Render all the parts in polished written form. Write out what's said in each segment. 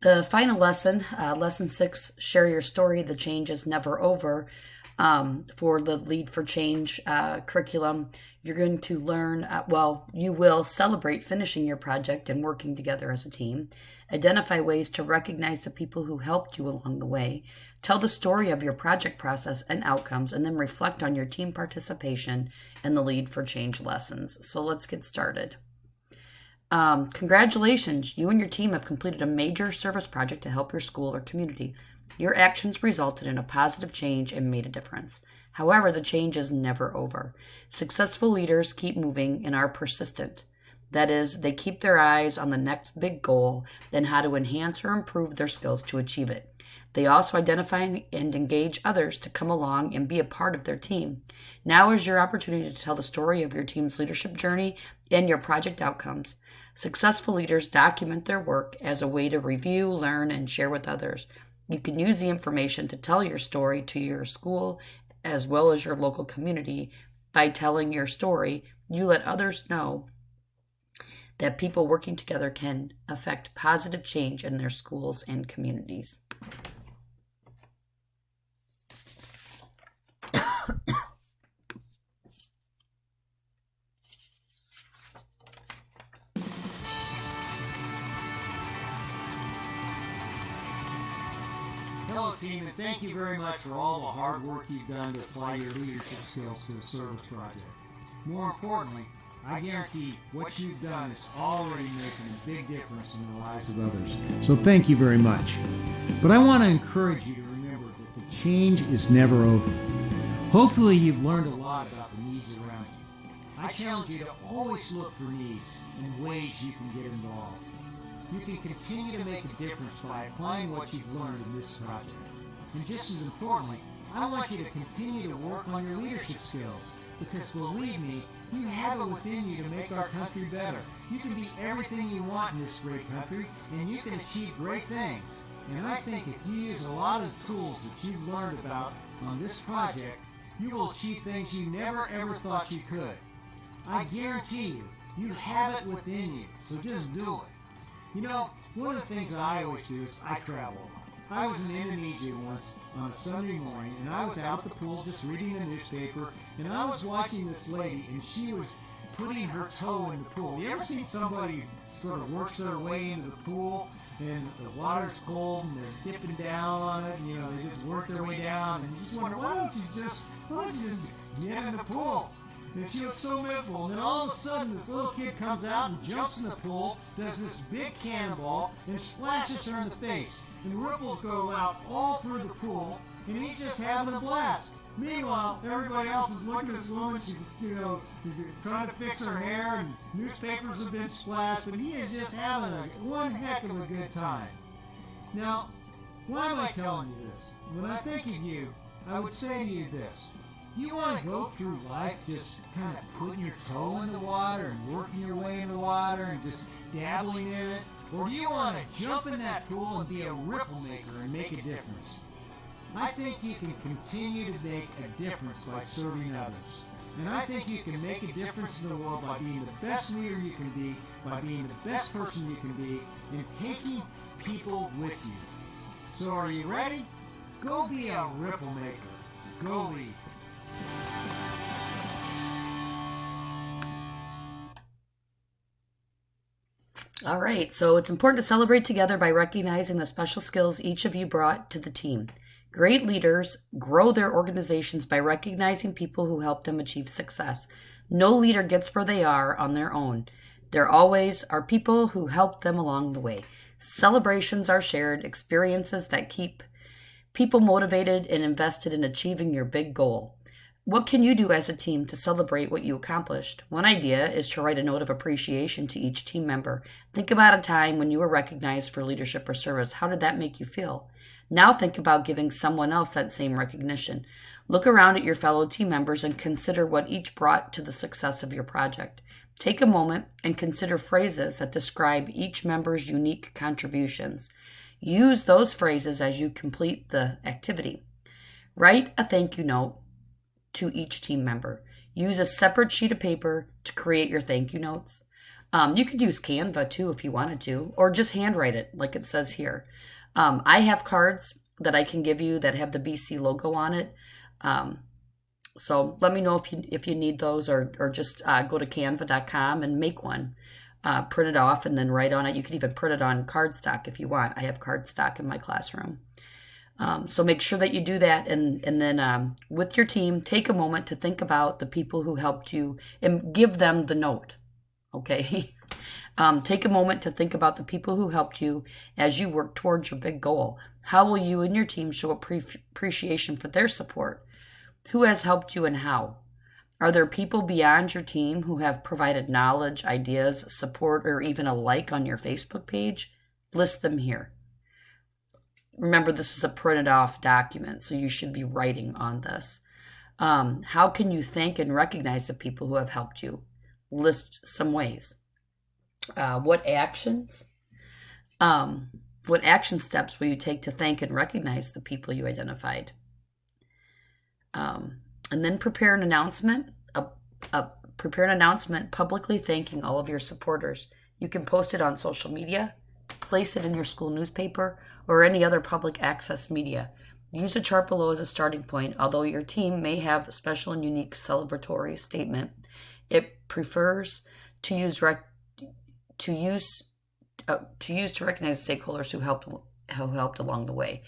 The final lesson, lesson 6, share your story. The change is never over. For the Lead4Change curriculum, you're going to learn, you will celebrate finishing your project and working together as a team. Identify ways to recognize the people who helped you along the way. Tell the story of your project process and outcomes, and then reflect on your team participation in the Lead4Change lessons. So let's get started. Congratulations, you and your team have completed a major service project to help your school or community. Your actions resulted in a positive change and made a difference. However, the change is never over. Successful leaders keep moving and are persistent. That is, they keep their eyes on the next big goal, then how to enhance or improve their skills to achieve it. They also identify and engage others to come along and be a part of their team. Now is your opportunity to tell the story of your team's leadership journey and your project outcomes. Successful leaders document their work as a way to review, learn, and share with others. You can use the information to tell your story to your school as well as your local community. By telling your story, you let others know that people working together can affect positive change in their schools and communities. Hello team, and thank you very much for all the hard work you've done to apply your leadership skills to the service project. More importantly, I guarantee what you've done is already making a big difference in the lives of others. So thank you very much. But I want to encourage you to remember that the change is never over. Hopefully you've learned a lot about the needs around you. I challenge you to always look for needs and ways you can get involved. You can continue to make a difference by applying what you've learned in this project. And just as importantly, I want you to continue to work on your leadership skills, because believe me, you have it within you to make our country better. You can be everything you want in this great country, and you can achieve great things. And I think if you use a lot of the tools that you've learned about on this project, you will achieve things you never ever thought you could. I guarantee you, you have it within you, so just do it. You know, one of the things I always do is I travel a lot. I was in Indonesia once on a Sunday morning, and I was out at the pool just reading the newspaper, and I was watching this lady, and she was putting her toe in the pool. You ever seen somebody sort of works their way into the pool, and the water's cold, and they're dipping down on it, and they just work their way down, and you just wonder, why don't you just get in the pool? And she looks so miserable. And then all of a sudden, this little kid comes out and jumps in the pool, does this big cannonball, and splashes her in the face. And ripples go out all through the pool, and he's just having a blast. Meanwhile, everybody else is looking at this woman. She's, trying to fix her hair, and newspapers have been splashed, but he is just having one heck of a good time. Now, why am I telling you this? When I think of you, I would say to you this. Do you want to go through life just kind of putting your toe in the water and working your way in the water and just dabbling in it? Or do you want to jump in that pool and be a ripple maker and make a difference? I think you can continue to make a difference by serving others. And I think you can make a difference in the world by being the best leader you can be, by being the best person you can be, and taking people with you. So are you ready? Go be a ripple maker. Go lead. All right, so it's important to celebrate together by recognizing the special skills each of you brought to the team. Great leaders grow their organizations by recognizing people who help them achieve success. No leader gets where they are on their own. There always are people who help them along the way. Celebrations are shared experiences that keep people motivated and invested in achieving your big goal. What can you do as a team to celebrate what you accomplished? One idea is to write a note of appreciation to each team member. Think about a time when you were recognized for leadership or service. How did that make you feel? Now think about giving someone else that same recognition. Look around at your fellow team members and consider what each brought to the success of your project. Take a moment and consider phrases that describe each member's unique contributions. Use those phrases as you complete the activity. Write a thank you note to each team member. Use a separate sheet of paper to create your thank you notes. You could use Canva too if you wanted to, or just handwrite it like it says here. I have cards that I can give you that have the BC logo on it. So let me know if you need those, or just go to canva.com and make one. Print it off and then write on it. You can even print it on cardstock if you want. I have cardstock in my classroom. So make sure that you do that, and then with your team, take a moment to think about the people who helped you and give them the note, okay? Take a moment to think about the people who helped you as you work towards your big goal. How will you and your team show appreciation for their support? Who has helped you and how? Are there people beyond your team who have provided knowledge, ideas, support, or even a like on your Facebook page? List them here. Remember, this is a printed off document, so you should be writing on this. How can you thank and recognize the people who have helped you? List some ways. What action steps will you take to thank and recognize the people you identified? And then prepare an announcement. Prepare an announcement publicly thanking all of your supporters. You can post it on social media, place it in your school newspaper, or any other public access media. Use a chart below as a starting point. Although your team may have a special and unique celebratory statement, it prefers to use to recognize stakeholders who helped along the way.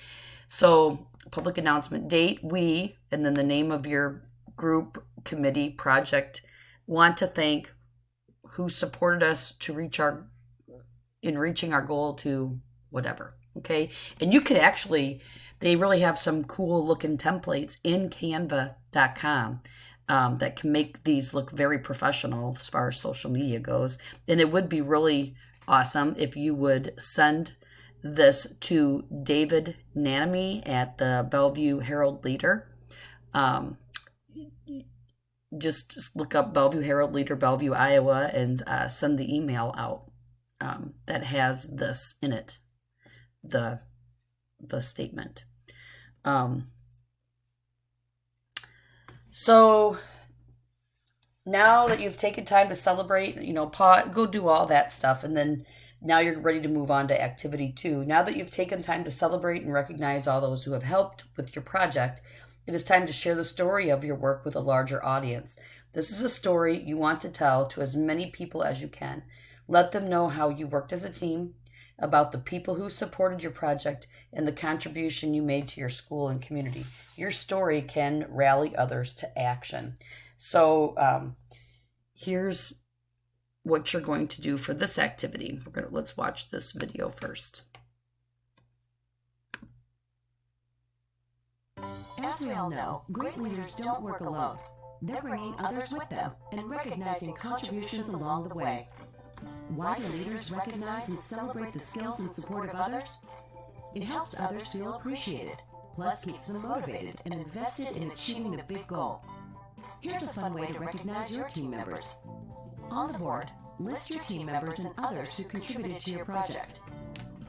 So, public announcement, date, we, and then the name of your group, committee, project. Want to thank who supported us to reaching our goal to whatever. Okay, and you could actually, they really have some cool looking templates in canva.com that can make these look very professional as far as social media goes. And it would be really awesome if you would send this to David Nanamy at the Bellevue Herald Leader. Just look up Bellevue Herald Leader, Bellevue, Iowa, and send the email out that has this in it, the statement. So now that you've taken time to celebrate, go do all that stuff, and then now you're ready to move on to activity 2. Now that you've taken time to celebrate and recognize all those who have helped with your project, it is time to share the story of your work with a larger audience. This is a story you want to tell to as many people as you can. Let them know how you worked as a team, about the people who supported your project, and the contribution you made to your school and community. Your story can rally others to action. So here's what you're going to do for this activity. Let's watch this video first. As we all know, great leaders don't work alone. They're bringing others with them and recognizing contributions along the way. Why do leaders recognize and celebrate the skills and support of others? It helps others feel appreciated, plus keeps them motivated and invested in achieving the big goal. Here's a fun way to recognize your team members. On the board, list your team members and others who contributed to your project.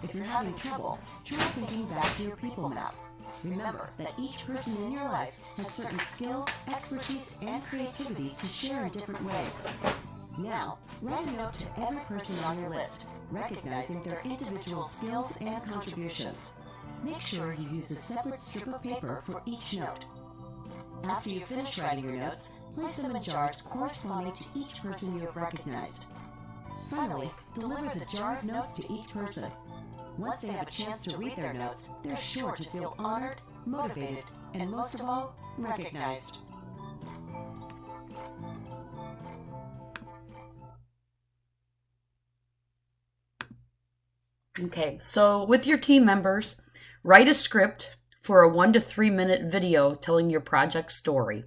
If you're having trouble, try thinking back to your people map. Remember that each person in your life has certain skills, expertise, and creativity to share in different ways. Now, write a note to every person on your list, recognizing their individual skills and contributions. Make sure you use a separate strip of paper for each note. After you finish writing your notes, place them in jars corresponding to each person you have recognized. Finally, deliver the jar of notes to each person. Once they have a chance to read their notes, they're sure to feel honored, motivated, and most of all, recognized. Okay, so with your team members, write a script for a 1 to 3 minute video telling your project story.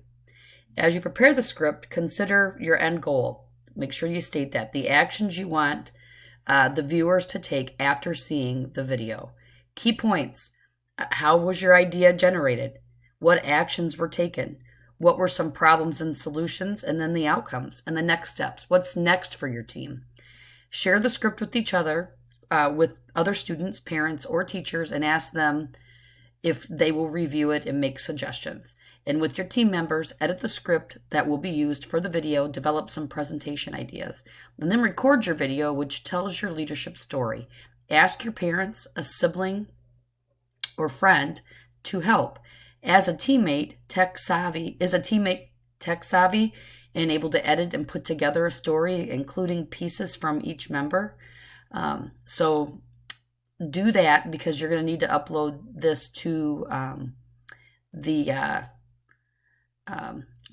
As you prepare the script, consider your end goal. Make sure you state that. The actions you want the viewers to take after seeing the video. Key points. How was your idea generated? What actions were taken? What were some problems and solutions? And then the outcomes and the next steps. What's next for your team? Share the script with each other, with other students, parents, or teachers, and ask them if they will review it and make suggestions. And with your team members, edit the script that will be used for the video, develop some presentation ideas, and then record your video, which tells your leadership story. Ask your parents, a sibling, or friend to help. As a teammate, tech savvy, and able to edit and put together a story, including pieces from each member. So do that, because you're going to need to upload this to the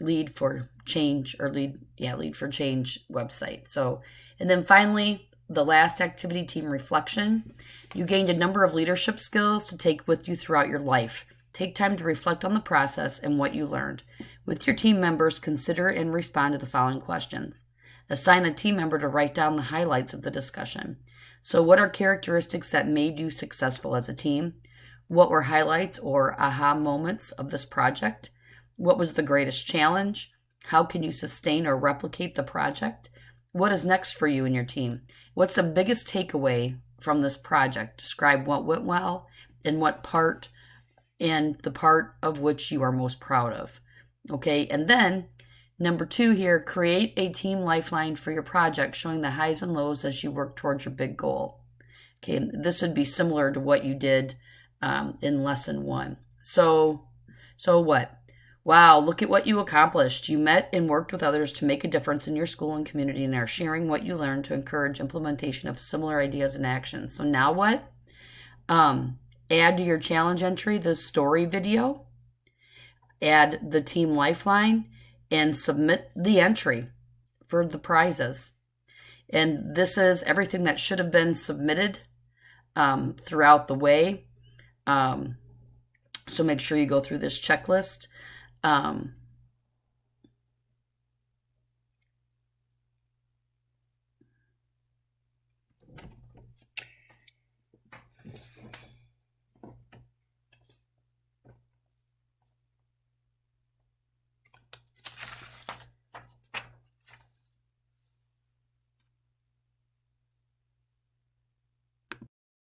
Lead4Change or Lead4Change website. So, and then finally, the last activity, team reflection. You gained a number of leadership skills to take with you throughout your life. Take time to reflect on the process and what you learned. With your team members, consider and respond to the following questions. Assign a team member to write down the highlights of the discussion. So what are characteristics that made you successful as a team? What were highlights or aha moments of this project? What was the greatest challenge? How can you sustain or replicate the project? What is next for you and your team? What's the biggest takeaway from this project? Describe what went well and what part, and the part of which you are most proud of. Okay, and then number 2 here, create a team lifeline for your project, showing the highs and lows as you work towards your big goal. Okay, and this would be similar to what you did in lesson 1. So what? Wow, look at what you accomplished. You met and worked with others to make a difference in your school and community, and are sharing what you learned to encourage implementation of similar ideas and actions. So now what? Add to your challenge entry the story video, add the team lifeline, and submit the entry for the prizes. And this is everything that should have been submitted throughout the way. So make sure you go through this checklist.